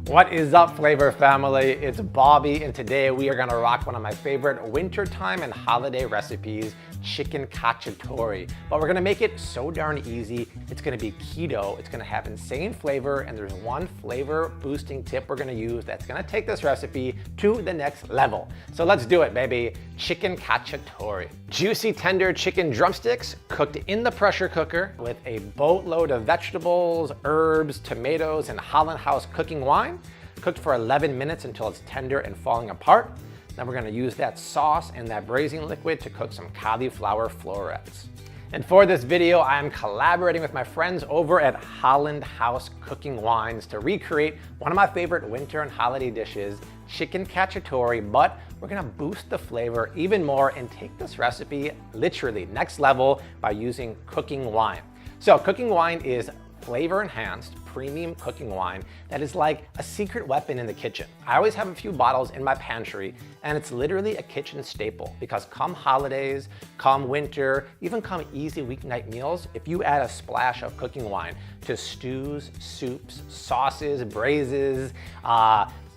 What is up, Flavor family? It's Bobby, and today we are gonna rock one of my favorite wintertime and holiday recipes, chicken cacciatore. But we're gonna make it so darn easy. It's gonna be keto, it's gonna have insane flavor, and there's one flavor boosting tip we're gonna use that's gonna take this recipe to the next level. So let's do it, baby. Chicken cacciatore. Juicy, tender chicken drumsticks cooked in the pressure cooker with a boatload of vegetables, herbs, tomatoes, and Holland House cooking wine. Cooked for 11 minutes until it's tender and falling apart. Then we're gonna use that sauce and that braising liquid to cook some cauliflower florets. And for this video, I'm collaborating with my friends over at Holland House Cooking Wines to recreate one of my favorite winter and holiday dishes, chicken cacciatore, but we're gonna boost the flavor even more and take this recipe literally next level by using cooking wine. So cooking wine is flavor enhanced premium cooking wine that is like a secret weapon in the kitchen. I always have a few bottles in my pantry, and it's literally a kitchen staple because come holidays, come winter, even come easy weeknight meals, if you add a splash of cooking wine to stews, soups, sauces, braises,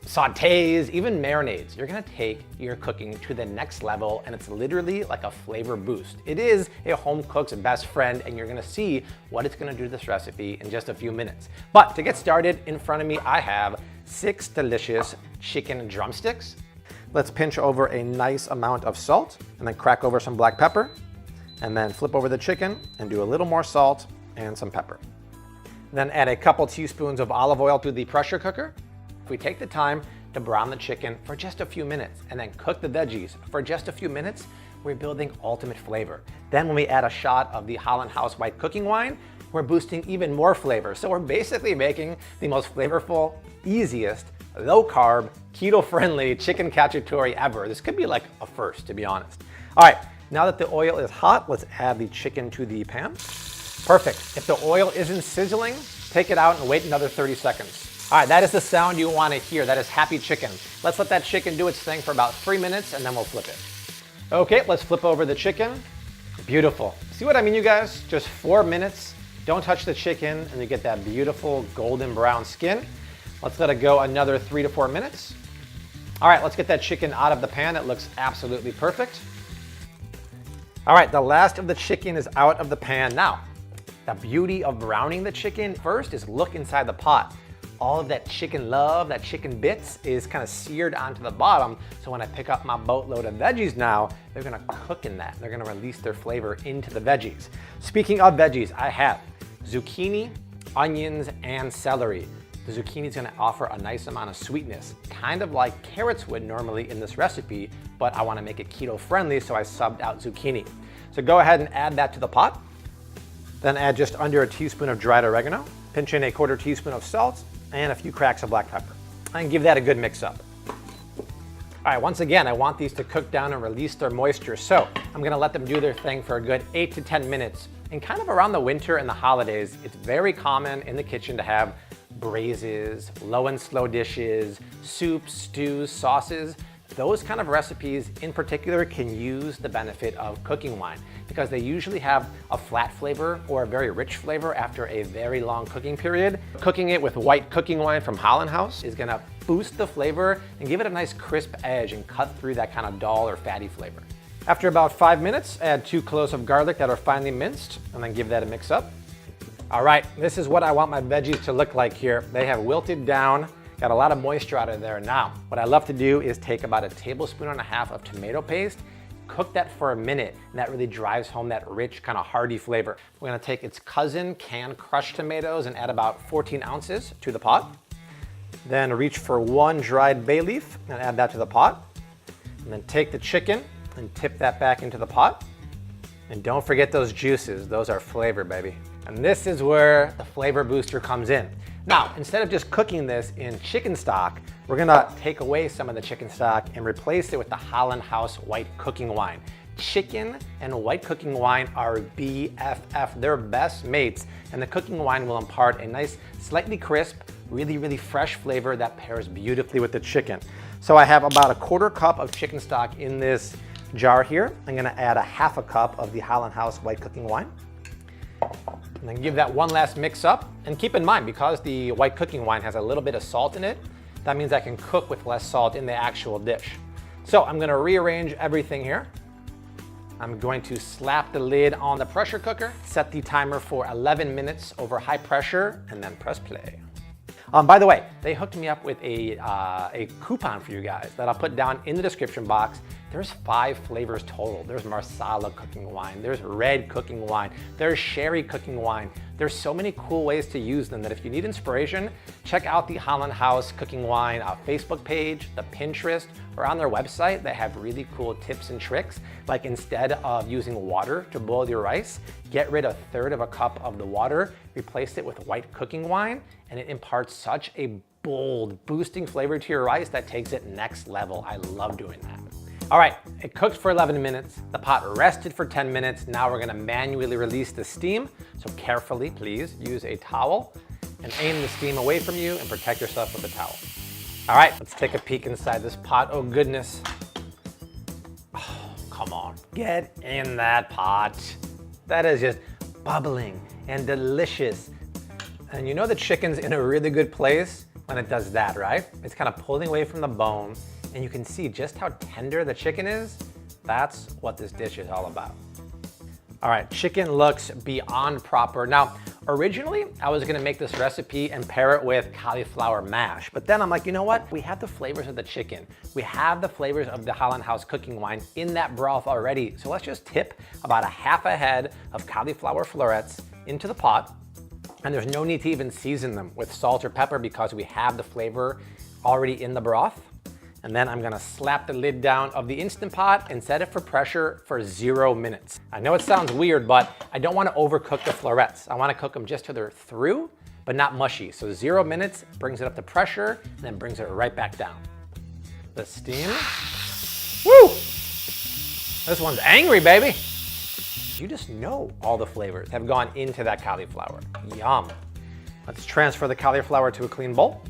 sautés, even marinades, you're gonna take your cooking to the next level, and it's literally like a flavor boost. It is a home cook's best friend, and you're gonna see what it's gonna do to this recipe in just a few minutes. But to get started, in front of me, I have 6 delicious chicken drumsticks. Let's pinch over a nice amount of salt, and then crack over some black pepper, and then flip over the chicken and do a little more salt and some pepper. Then add a couple teaspoons of olive oil to the pressure cooker. If we take the time to brown the chicken for just a few minutes and then cook the veggies for just a few minutes, we're building ultimate flavor. Then when we add a shot of the Holland House white cooking wine, we're boosting even more flavor. So we're basically making the most flavorful, easiest, low-carb, keto-friendly chicken cacciatore ever. This could be like a first, to be honest. All right, now that the oil is hot, let's add the chicken to the pan. Perfect. If the oil isn't sizzling, take it out and wait another 30 seconds. All right, that is the sound you want to hear. That is happy chicken. Let's let that chicken do its thing for about 3 minutes, and then we'll flip it. Okay, let's flip over the chicken. Beautiful. See what I mean, you guys? Just 4 minutes. Don't touch the chicken, and you get that beautiful golden brown skin. Let's let it go another 3 to 4 minutes. All right, let's get that chicken out of the pan. It looks absolutely perfect. All right, the last of the chicken is out of the pan. Now, the beauty of browning the chicken first is look inside the pot. All of that chicken love, that chicken bits is kind of seared onto the bottom. So when I pick up my boatload of veggies now, they're gonna cook in that. They're gonna release their flavor into the veggies. Speaking of veggies, I have zucchini, onions, and celery. The zucchini is gonna offer a nice amount of sweetness, kind of like carrots would normally in this recipe, but I wanna make it keto friendly, so I subbed out zucchini. So go ahead and add that to the pot. Then add just under a teaspoon of dried oregano, pinch in a 1/4 teaspoon of salt, and a few cracks of black pepper, and give that a good mix up. All right, once again, I want these to cook down and release their moisture, so I'm gonna let them do their thing for a good 8 to 10 minutes. And kind of around the winter and the holidays, it's very common in the kitchen to have braises, low and slow dishes, soups, stews, sauces. Those kind of recipes in particular can use the benefit of cooking wine because they usually have a flat flavor or a very rich flavor after a very long cooking period. Cooking it with white cooking wine from Holland House is gonna boost the flavor and give it a nice crisp edge and cut through that kind of dull or fatty flavor. After about 5 minutes, add 2 cloves of garlic that are finely minced and then give that a mix up. All right, this is what I want my veggies to look like here. They have wilted down. Got a lot of moisture out of there. Now, what I love to do is take about 1.5 tablespoons of tomato paste, cook that for a minute, and that really drives home that rich, kind of hearty flavor. We're gonna take its cousin, canned crushed tomatoes, and add about 14 ounces to the pot. Then reach for 1 dried bay leaf and add that to the pot. And then take the chicken and tip that back into the pot. And don't forget those juices. Those are flavor, baby. And this is where the flavor booster comes in. Now, instead of just cooking this in chicken stock, we're gonna take away some of the chicken stock and replace it with the Holland House white cooking wine. Chicken and white cooking wine are BFF. They're best mates, and the cooking wine will impart a nice, slightly crisp, really fresh flavor that pairs beautifully with the chicken. So I have about 1/4 cup of chicken stock in this jar here. I'm gonna add 1/2 cup of the Holland House white cooking wine. And then give that one last mix up. And keep in mind, because the white cooking wine has a little bit of salt in it, that means I can cook with less salt in the actual dish. So I'm gonna rearrange everything here. I'm going to slap the lid on the pressure cooker, set the timer for 11 minutes over high pressure, and then press play. By the way, they hooked me up with a coupon for you guys that I'll put down in the description box. There's 5 flavors total. There's Marsala cooking wine, there's red cooking wine, there's sherry cooking wine. There's so many cool ways to use them that if you need inspiration, check out the Holland House Cooking Wine Facebook page, the Pinterest, or on their website. They have really cool tips and tricks, like instead of using water to boil your rice, get rid of 1/3 of a cup of the water, replace it with white cooking wine, and it imparts such a bold, boosting flavor to your rice that takes it next level. I love doing that. All right, it cooked for 11 minutes. The pot rested for 10 minutes. Now we're gonna manually release the steam. So carefully, please use a towel and aim the steam away from you and protect yourself with a towel. All right, let's take a peek inside this pot. Oh goodness. Oh, come on, get in that pot. That is just bubbling and delicious. And you know the chicken's in a really good place when it does that, right? It's kind of pulling away from the bone, and you can see just how tender the chicken is. That's what this dish is all about. All right, chicken looks beyond proper. Now, originally, I was gonna make this recipe and pair it with cauliflower mash, but then I'm like, you know what? We have the flavors of the chicken. We have the flavors of the Holland House cooking wine in that broth already. So let's just tip about 1/2 head of cauliflower florets into the pot. And there's no need to even season them with salt or pepper because we have the flavor already in the broth. And then I'm gonna slap the lid down of the Instant Pot and set it for pressure for 0 minutes. I know it sounds weird, but I don't wanna overcook the florets. I wanna cook them just till they're through, but not mushy. So 0 minutes brings it up to pressure and then brings it right back down. The steam. Woo! This one's angry, baby. You just know all the flavors have gone into that cauliflower. Yum. Let's transfer the cauliflower to a clean bowl.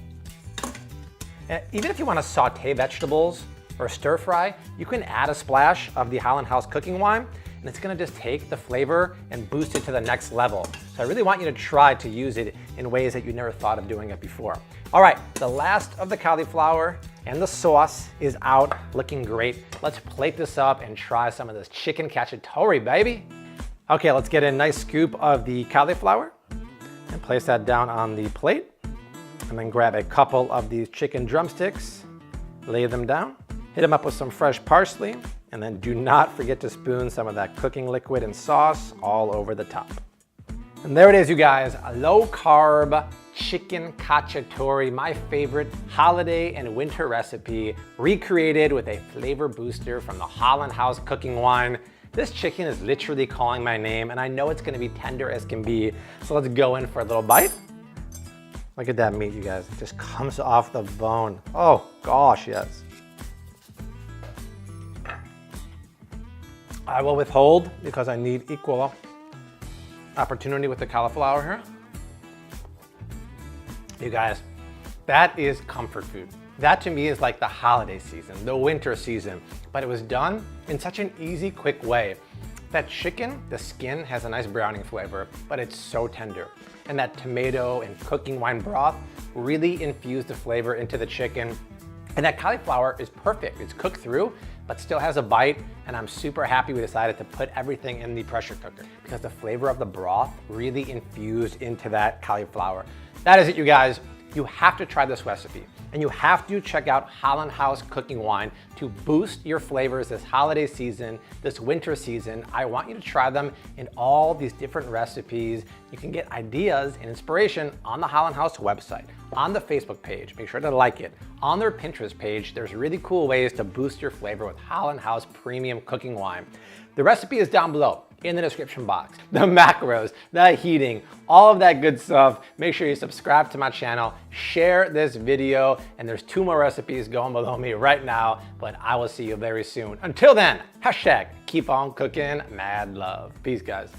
Even if you want to saute vegetables or stir fry, you can add a splash of the Holland House cooking wine, and it's gonna just take the flavor and boost it to the next level. So I really want you to try to use it in ways that you never thought of doing it before. All right, the last of the cauliflower and the sauce is out, looking great. Let's plate this up and try some of this chicken cacciatore, baby. Okay, let's get a nice scoop of the cauliflower and place that down on the plate. And then grab a couple of these chicken drumsticks, lay them down, hit them up with some fresh parsley, and then do not forget to spoon some of that cooking liquid and sauce all over the top. And there it is, you guys, a low-carb chicken cacciatore, my favorite holiday and winter recipe, recreated with a flavor booster from the Holland House cooking wine. This chicken is literally calling my name, and I know it's gonna be tender as can be, so let's go in for a little bite. Look at that meat, you guys. It just comes off the bone. Oh, gosh, yes. I will withhold because I need equal opportunity with the cauliflower here. You guys, that is comfort food. That to me is like the holiday season, the winter season, but it was done in such an easy, quick way. That chicken, the skin has a nice browning flavor, but it's so tender. And that tomato and cooking wine broth really infused the flavor into the chicken. And that cauliflower is perfect. It's cooked through, but still has a bite. And I'm super happy we decided to put everything in the pressure cooker because the flavor of the broth really infused into that cauliflower. That is it, you guys. You have to try this recipe. And you have to check out Holland House cooking wine to boost your flavors this holiday season, this winter season. I want you to try them in all these different recipes. You can get ideas and inspiration on the Holland House website, on the Facebook page. Make sure to like it. On their Pinterest page, there's really cool ways to boost your flavor with Holland House premium cooking wine. The recipe is down below in the description box. The macros, the heating, all of that good stuff. Make sure you subscribe to my channel, share this video, and there's 2 more recipes going below me right now, but I will see you very soon. Until then, # keep on cooking, mad love. Peace, guys.